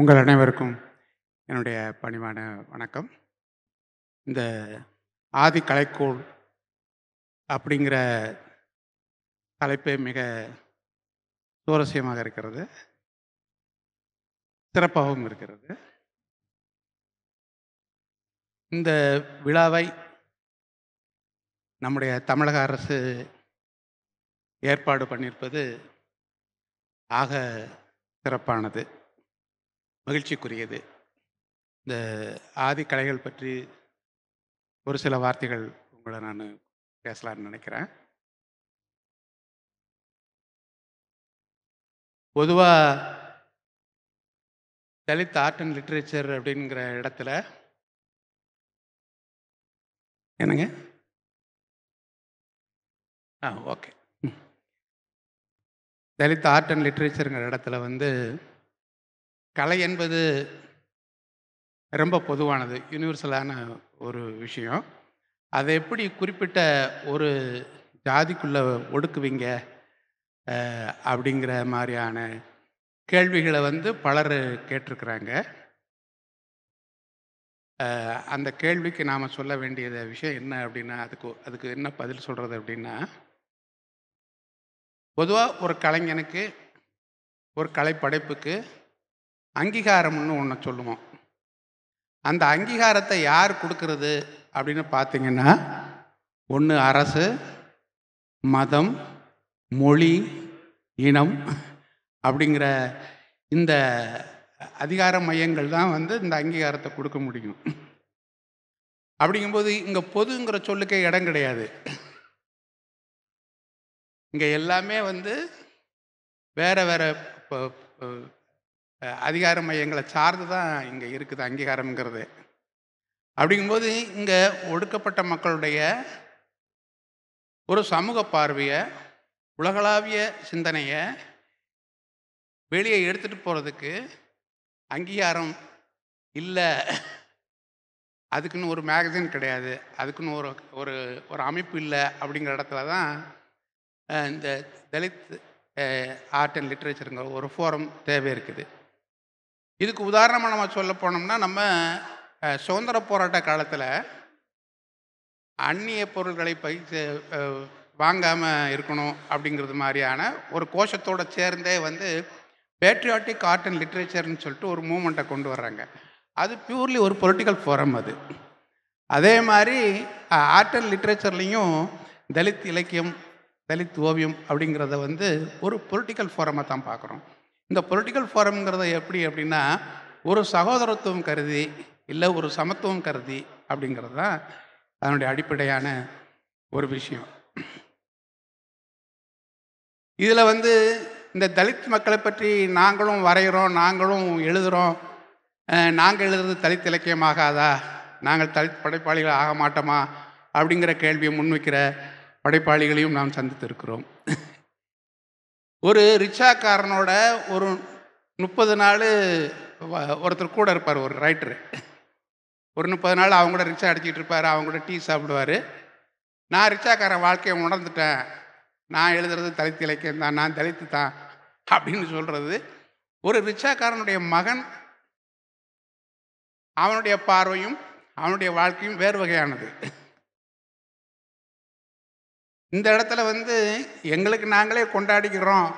உங்கள் அனைவருக்கும் என்னுடைய பணிவான வணக்கம். இந்த ஆதி கலைக்கோள் அப்படிங்கிற தலைப்பே மிக சுவாரஸ்யமாக இருக்கிறது, சிறப்பாகவும் இருக்கிறது. இந்த விழாவை நம்முடைய தமிழக அரசு ஏற்பாடு பண்ணியிருப்பது ஆக சிறப்பானது, மகிழ்ச்சிக்குரியது. இந்த ஆதி கலைகள் பற்றி ஒரு சில வார்த்தைகள் உங்களை நான் பேசலாம்னு நினைக்கிறேன். பொதுவாக தலித் ஆர்ட் அண்ட் லிட்ரேச்சர் அப்படிங்கிற இடத்துல என்னங்க ஓகே, தலித் ஆர்ட் அண்ட் லிட்ரேச்சருங்கிற இடத்துல கலை என்பது ரொம்ப பொதுவானது, யூனிவர்சலான ஒரு விஷயம். அதை எப்படி குறிப்பிட்ட ஒரு ஜாதிக்குள்ளே ஒடுக்குவீங்க அப்படிங்கிற மாதிரியான கேள்விகளை பலர் கேட்டிருக்கிறாங்க. அந்த கேள்விக்கு நாம் சொல்ல வேண்டியது விஷயம் என்ன அப்படின்னா, அதுக்கு என்ன பதில் சொல்கிறது அப்படின்னா, பொதுவாக ஒரு கலைஞனுக்கு, ஒரு கலைப்படைப்புக்கு அங்கீகாரம்னு ஒன்று சொல்லுவோம். அந்த அங்கீகாரத்தை யார் கொடுக்கறது அப்படின்னு பார்த்தீங்கன்னா, ஒன்று அரசு, மதம், மொழி, இனம் அப்படிங்கிற இந்த அதிகார மையங்கள் தான் இந்த அங்கீகாரத்தை கொடுக்க முடியும். அப்படிங்கும்போது இங்கே பொதுங்கிற சொல்லுக்கே இடம் கிடையாது. இங்கே எல்லாமே வேற வேற அதிகார மையங்களை சார்ந்து தான் இங்கே இருக்குது அங்கீகாரம்ங்கிறது. அப்படிங்கும்போது இங்கே ஒடுக்கப்பட்ட மக்களுடைய ஒரு சமூக பார்வையை, உலகளாவிய சிந்தனையை வெளியே எடுத்துகிட்டு போகிறதுக்கு அங்கீகாரம் இல்லை. அதுக்குன்னு ஒரு மேகசின் கிடையாது, அதுக்குன்னு ஒரு ஒரு ஒரு அமைப்பு இல்லை. அப்படிங்கிற இடத்துல தான் இந்த தலித் ஆர்ட் அண்ட் லிட்ரேச்சருங்கிற ஒரு ஃபோரம் தேவை இருக்குது. இதுக்கு உதாரணமாக நம்ம சொல்ல போனோம்னா, நம்ம சுதந்திர போராட்ட காலத்தில் அந்நிய பொருட்களை வாங்காமல் இருக்கணும் அப்படிங்கிறது மாதிரியான ஒரு கோஷத்தோடு சேர்ந்தே பேட்ரியாட்டிக் ஆர்ட் அண்ட் லிட்ரேச்சர்னு சொல்லிட்டு ஒரு மூமெண்ட்டை கொண்டு வர்றாங்க. அது பியூர்லி ஒரு பொலிட்டிக்கல் ஃபோரம் அது. அதே மாதிரி ஆர்ட் அண்ட் லிட்ரேச்சர்லேயும் தலித் இலக்கியம், தலித் ஓவியம் அப்படிங்கிறத ஒரு பொலிட்டிக்கல் ஃபோரமாக தான் பார்க்குறோம். இந்த பொலிட்டிக்கல் ஃபோரம்ங்கிறத எப்படி அப்படின்னா, ஒரு சகோதரத்துவம் கருதி, இல்லை ஒரு சமத்துவம் கருதி அப்படிங்கிறது தான் அதனுடைய அடிப்படையான ஒரு விஷயம். இதில் இந்த தலித் மக்களை பற்றி நாங்களும் வரைகிறோம், நாங்களும் எழுதுகிறோம், நாங்கள் எழுதுறது தலித் இலக்கியமாகாதா, நாங்கள் தலித் படைப்பாளிகள் ஆக மாட்டோமா அப்படிங்கிற கேள்வியை முன்வைக்கிற படைப்பாளிகளையும் நாம் சந்தித்திருக்கிறோம். ஒரு ரிச்சாக்காரனோட ஒரு 30 நாள் ஒருத்தர் கூட இருப்பார், ஒரு ரைட்டரு. ஒரு 30 நாள் அவங்க கூட ரிச்சா அடிச்சிக்கிட்டு இருப்பார், அவங்க கூட டீ சாப்பிடுவார். நான் ரிச்சாக்காரன் வாழ்க்கையை உணர்ந்துட்டேன், நான் எழுதுறது தலித் இலக்கியம் தான், நான் தலித்து தான் அப்படின்னு சொல்கிறது ஒரு ரிச்சாக்காரனுடைய மகன். அவனுடைய பார்வையும் அவனுடைய வாழ்க்கையும் வேறு வகையானது. இந்த இடத்துல எங்களுக்கு நாங்களே கொண்டாடிக்கிறோம்,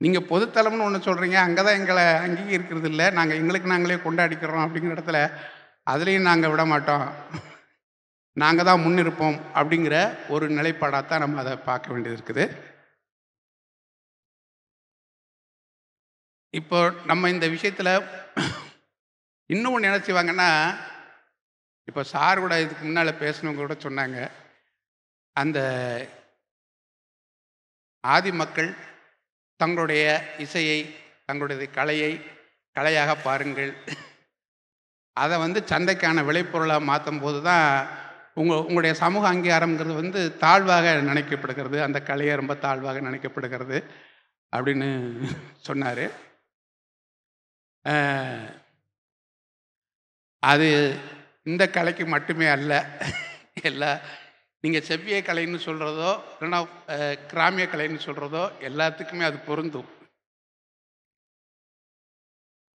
நீங்கள் பொதுத்தளம்னு ஒன்று சொல்கிறீங்க, அங்கே தான் எங்களை அங்கீகரிக்கிறது இல்லை, நாங்கள் எங்களுக்கு நாங்களே கொண்டாடிக்கிறோம் அப்படிங்கிற இடத்துல அதுலேயும் நாங்கள் விட மாட்டோம், நாங்கள் தான் முன்னிருப்போம் அப்படிங்கிற ஒரு நிலைப்பாடாக தான் நம்ம அதை பார்க்க வேண்டியது இருக்குது. இப்போ நம்ம இந்த விஷயத்தில் இன்னும் ஒன்று என்ன செய்வாங்கன்னா, இப்போ சார் கூட இதுக்கு முன்னால் பேசினவங்க கூட சொன்னாங்க, அந்த ஆதி மக்கள் தங்களுடைய இசையை, தங்களுடைய கலையை கலையாக பாருங்கள், அதை சந்தைக்கான விளைபொருளாக மாற்றும் போது தான் உங்களுடைய சமூக அங்கீகாரங்கிறது தாழ்வாக நினைக்கப்படுகிறது, அந்த கலையை ரொம்ப தாழ்வாக நினைக்கப்படுகிறது அப்படின்னு சொன்னார். அது இந்த கலைக்கு மட்டுமே அல்ல, நீங்கள் செவ்விய கலைன்னு சொல்கிறதோ இல்லைன்னா கிராமிய கலைன்னு சொல்கிறதோ எல்லாத்துக்குமே அது பொருந்தும்.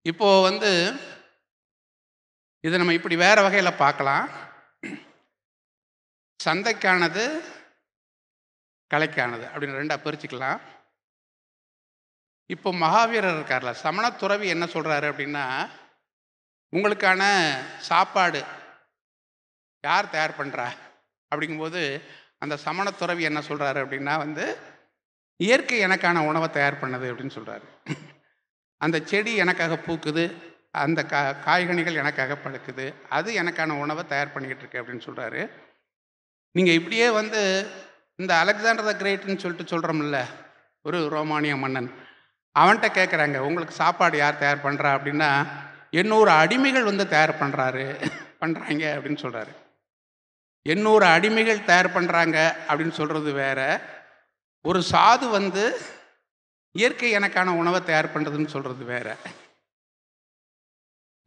இப்போது வந்து இதை நம்ம இப்படி வேறு வகையில் பார்க்கலாம். சந்தைக்கானது, கலைக்கானது அப்படின்னு ரெண்டாக பிரிச்சுக்கலாம். இப்போ மகாவீரர் இருக்கார்ல, சமண துறவி என்ன சொல்கிறாரு அப்படின்னா, உங்களுக்கான சாப்பாடு யார் தயார் பண்ணுறா அப்படிங்கும்போது அந்த சமண துறவி என்ன சொல்கிறாரு அப்படின்னா வந்து, இயற்கை எனக்கான உணவை தயார் பண்ணுது அப்படின்னு சொல்கிறாரு. அந்த செடி எனக்காக பூக்குது, அந்த காய்கனிகள் எனக்காக பழுக்குது, அது எனக்கான உணவை தயார் பண்ணிக்கிட்டு இருக்கு அப்படின்னு சொல்கிறாரு. நீங்கள் இப்படியே வந்து இந்த அலெக்சாண்டர் த கிரேட்னு சொல்லிட்டு சொல்கிறோம்ல, ஒரு ரோமானிய மன்னன், அவன்கிட்ட கேட்குறாங்க, உங்களுக்கு சாப்பாடு யார் தயார் பண்ணுறா அப்படின்னா, 800 அடிமைகள் வந்து தயார் பண்ணுறாங்க அப்படின்னு சொல்கிறாரு. 800 அடிமைகள் தயார் பண்ணுறாங்க அப்படின்னு சொல்கிறது வேற, ஒரு சாது வந்து இயற்கை எனக்கான உணவை தயார் பண்ணுறதுன்னு சொல்கிறது வேற.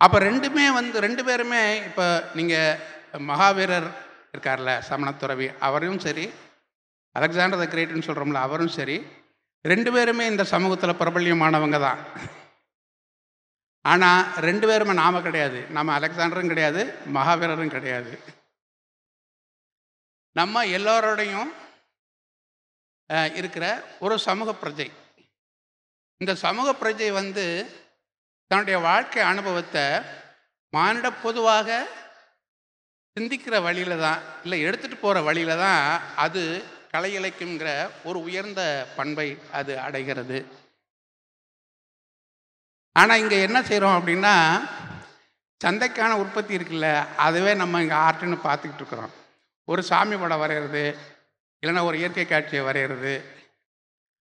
அப்போ ரெண்டுமே வந்து 2 பேருமே, இப்போ நீங்கள் மகாவீரர் இருக்கார்ல சமணத்துறவி, அவரையும் சரி, அலெக்சாண்டர் த கிரேட்னு சொல்கிறோம்ல அவரும் சரி, 2 பேருமே இந்த சமூகத்தில் பிரபல்யமானவங்க தான். ஆனால் 2 பேருமே நாம கிடையாது. நம்ம அலெக்சாண்டரும் கிடையாது, மகாவீரரும் கிடையாது. நம்ம எல்லோரோடையும் இருக்கிற ஒரு சமூக பிரஜை. இந்த சமூக பிரஜை வந்து தன்னுடைய வாழ்க்கை அனுபவத்தை மானிட பொதுவாக சிந்திக்கிற வழியில தான், இல்லை எடுத்துகிட்டு போகிற வழியில தான் அது கலை இலக்கியங்கிற ஒரு உயர்ந்த பண்பை அது அடைகிறது. ஆனால் இங்கே என்ன செய்கிறோம் அப்படின்னா, சந்தைக்கான உற்பத்தி இருக்குல்ல, அதுவே நம்ம இங்கே ஆர்ட்டுன்னு பார்த்துக்கிட்டு இருக்கிறோம். ஒரு சாமி படம் வரைகிறது, இல்லைன்னா ஒரு இயற்கை காட்சியை வரைகிறது,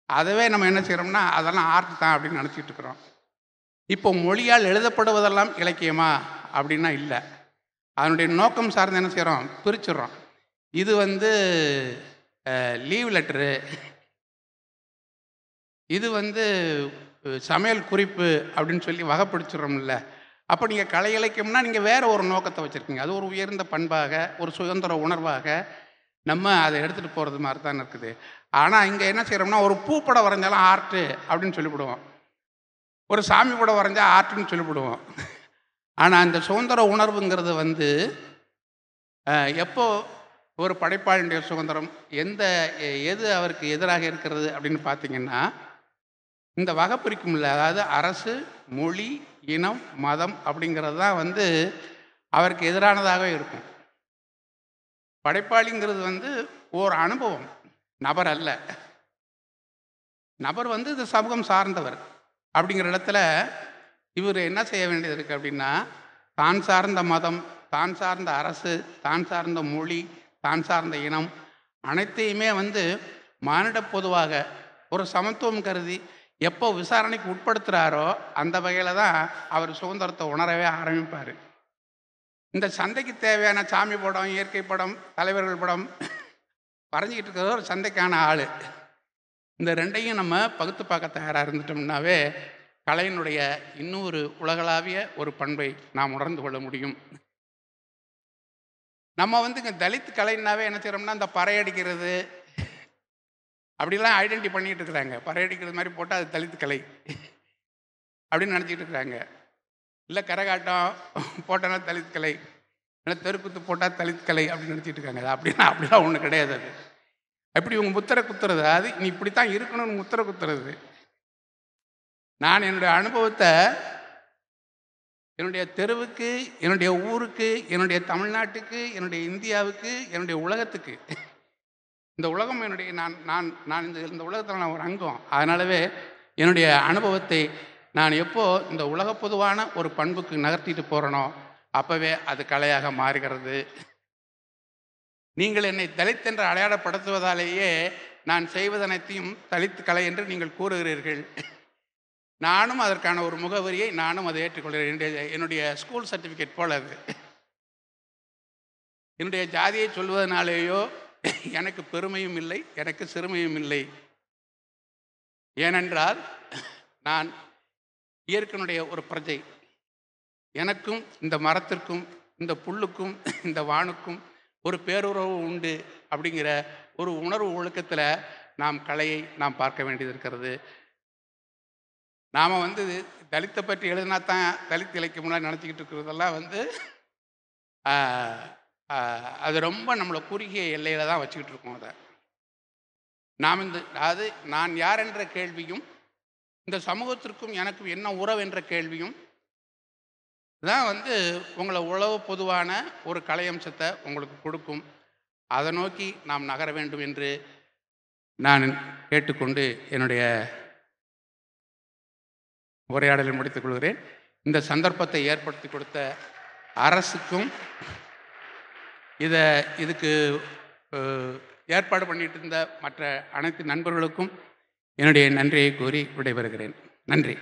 அதுவே நம்ம என்ன செய்கிறோம்னா அதெல்லாம் ஆர்ட் தான் அப்படின்னு நினச்சிட்டு இருக்கிறோம். இப்போ மொழியால் எழுதப்படுவதெல்லாம் இலக்கியமா அப்படின்னா இல்லை. அதனுடைய நோக்கம் சார்ந்து என்ன செய்கிறோம், பிரிச்சுடுறோம். இது வந்து லீவ் லெட்டரு, இது வந்து சமையல் குறிப்பு அப்படின்னு சொல்லி வகைப்படுத்திடுறோம்ல. அப்போ நீங்கள் கலை இலக்கியம்னா நீங்கள் வேறு ஒரு நோக்கத்தை வச்சுருக்கீங்க. அது ஒரு உயர்ந்த பண்பாக, ஒரு சுதந்திர உணர்வாக நம்ம அதை எடுத்துகிட்டு போகிறது மாதிரி தான் இருக்குது. ஆனால் இங்கே என்ன செய்கிறோம்னா, ஒரு பூப்படம் வரைஞ்சாலும் ஆர்ட்டு அப்படின்னு சொல்லிவிடுவோம், ஒரு சாமி படம் வரைஞ்சா ஆர்ட்டுன்னு சொல்லிவிடுவோம். ஆனால் இந்த சுதந்திர உணர்வுங்கிறது வந்து எப்போ ஒரு படைப்பாளியுடைய சுதந்திரம் எது அவருக்கு எதிராக இருக்கிறது அப்படின்னு பார்த்தீங்கன்னா, இந்த வகை பிரிக்கும்ல, அதாவது அரசு, மொழி, இனம், மதம் அப்படிங்கிறது தான் வந்து அவருக்கு எதிரானதாகவே இருக்கும். படைப்பாளிங்கிறது வந்து ஒரு அனுபவம், நபர் அல்ல. நபர் வந்து இது சமூகம் சார்ந்தவர். அப்படிங்கிற இடத்துல இவர் என்ன செய்ய வேண்டியது இருக்குது அப்படின்னா, தான் சார்ந்த மதம், தான் சார்ந்த அரசு, தான் சார்ந்த மொழி, தான் சார்ந்த இனம் அனைத்தையுமே வந்து மானிட பொதுவாக ஒரு சமத்துவம் கருதி எப்போ விசாரணைக்கு உட்படுத்துகிறாரோ அந்த வகையில் தான் அவர் சுதந்திரத்தை உணரவே ஆரம்பிப்பார். இந்த சந்தைக்கு தேவையான சாமி படம், இயற்கை படம், தலைவர்கள் படம் வரைஞ்சிக்கிட்டு இருக்கிறது ஒரு சந்தைக்கான ஆள். இந்த ரெண்டையும் நம்ம பகுத்து பார்க்க தயாராக இருந்துட்டோம்னாவே கலையினுடைய இன்னொரு உலகளாவிய ஒரு பண்பை நாம் உணர்ந்து கொள்ள முடியும். நம்ம வந்து இங்கே தலித் கலைன்னாவே என்ன செய்கிறோம்னா, இந்த பறையடிக்கிறது அப்படிலாம் ஐடென்டி பண்ணிகிட்டு இருக்கிறாங்க. பறையடிக்கிறது மாதிரி போட்டால் அது தலித் கலை அப்படின்னு நினச்சிக்கிட்டு இருக்கிறாங்க. இல்லை கரகாட்டம் போட்டோன்னா தலித் கலை, இல்லை தெருக்குத்து போட்டால் தலித் கலை அப்படின்னு நினச்சிட்டு இருக்காங்க. அது அப்படிலாம் ஒன்றும் கிடையாது. அது எப்படி இவங்க முத்திரை குத்துறது, அது நீ இப்படித்தான் இருக்கணும்னு முத்திரை குத்துறது. நான் என்னுடைய அனுபவத்தை என்னுடைய தெருவுக்கு, என்னுடைய ஊருக்கு, என்னுடைய தமிழ்நாட்டுக்கு, என்னுடைய இந்தியாவுக்கு, என்னுடைய உலகத்துக்கு, இந்த உலகம் என்னுடைய நான் இந்த உலகத்தில் நான் ஒரு அங்கம். அதனாலவே என்னுடைய அனுபவத்தை நான் எப்போ இந்த உலக பொதுவான ஒரு பண்புக்கு நகர்த்திட்டு போகிறேனோ அப்போவே அது கலையாக மாறுகிறது. நீங்கள் என்னை தலித் என்று அடையாளப்படுத்துவதாலேயே நான் செய்வதனைத்தையும் தலித் கலை என்று நீங்கள் கூறுகிறீர்கள். நானும் அதற்கான ஒரு முகவரியை நானும் அதை ஏற்றுக்கொள்கிறேன். என்னுடைய ஸ்கூல் சர்டிஃபிகேட் போல அது. என்னுடைய ஜாதியை சொல்வதனாலேயோ எனக்கு பெருமையும் இல்லை, எனக்கு சிறுமையும் இல்லை. ஏனென்றால் நான் இயற்கையினுடைய ஒரு பிரஜை. எனக்கும் இந்த மரத்திற்கும் இந்த புல்லுக்கும் இந்த வானுக்கும் ஒரு பேருறவு உண்டு அப்படிங்கிற ஒரு உணர்வு ஒழுக்கத்தில் நாம் கலையை நாம் பார்க்க வேண்டியது இருக்கிறது. நாம் வந்து தலித்தை பற்றி எழுதினா தான் தலித் இலக்கியம்லாம் நினச்சிக்கிட்டு இருக்கிறதெல்லாம் வந்து அது ரொம்ப நம்மளை குறுகிய எல்லையில் தான் வச்சுக்கிட்டு இருக்கோம். அதை நாம் அதாவது நான் யார் என்ற கேள்வியும் இந்த சமூகத்திற்கும் எனக்கும் என்ன உறவு என்ற கேள்வியும் தான் வந்து உங்களை உழவு பொதுவான ஒரு கலையம்சத்தை உங்களுக்கு கொடுக்கும். அதை நோக்கி நாம் நகர வேண்டும் என்று நான் கேட்டுக்கொண்டு என்னுடைய உரையாடலை முடித்துக் கொள்கிறேன். இந்த சந்தர்ப்பத்தை ஏற்படுத்தி கொடுத்த அரசுக்கும் இதுக்கு ஏற்பாடு பண்ணிட்டு இருந்த மற்ற அனைத்து நண்பர்களுக்கும் என்னுடைய நன்றியை கூறி விடைபெறுகிறேன். நன்றி.